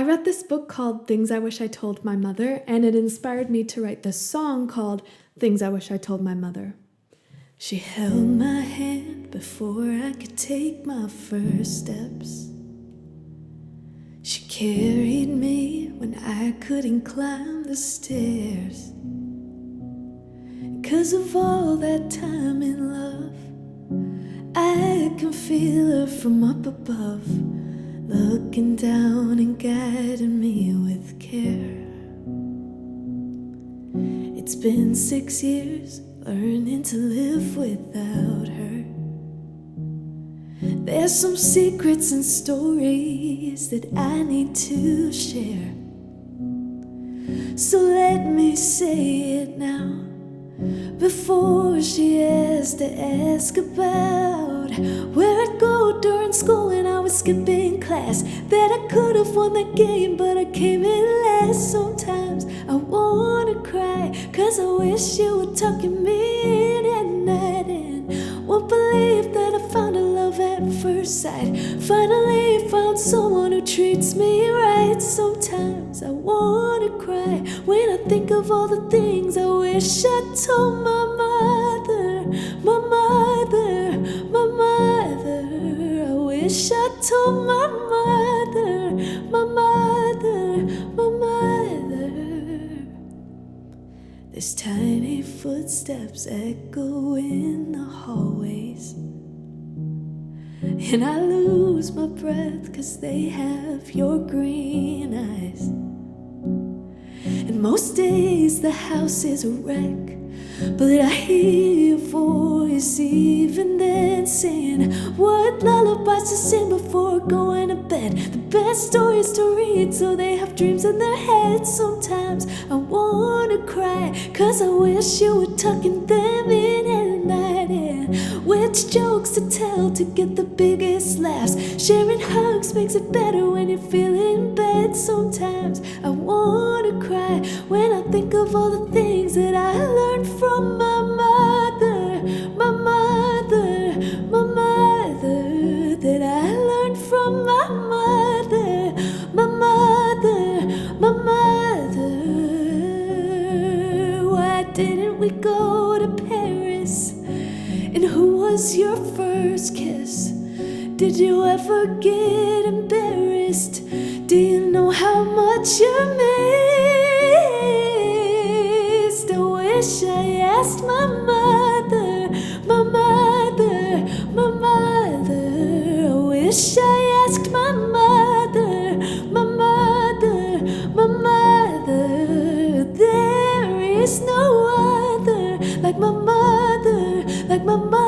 I read this book called Things I Wish I Told My Mother, and it inspired me to write this song called Things I Wish I Told My Mother. She held my hand before I could take my first steps. She carried me when I couldn't climb the stairs. 'Cause of all that time in love, I can feel her from up above, looking down and guiding me with care. It's been 6 years learning to live without her. There's some secrets and stories that I need to share. So let me say it now, before she has to ask about where I'd go during school when I was skipping class. That I could have won the game, but I came in last. Sometimes I wanna cry, 'cause I wish you were tucking me in at night. And won't believe that I found a love at first sight. Finally found someone who treats me right. Sometimes I wanna cry when I think of all the things I wish I told my mother. My mother, my mother. I wish I told my mother. My mother, my mother. There's tiny footsteps echo in the hallways, and I lose my breath 'cause they have your green eyes. And most days the house is a wreck, but I hear your voice even then saying what lullabies to sing before going to bed. The best stories to read so they have dreams in their heads. Sometimes I wanna cry, 'cause I wish you were tucking them in at night. And which jokes to tell to get the biggest laughs. Sharing hugs makes it better when you're feeling bad. Sometimes I wanna cry when I think of all the things that I learned from my mother. My mother, my mother. That I learned from my mother. My mother, my mother. Why didn't we go to Paris? And who was your first kiss? Did you ever get embarrassed? Do you know how much you're missed? I wish I asked my mother, my mother, my mother. I wish I asked my mother, my mother, my mother. There is no other like my mother, like my mother.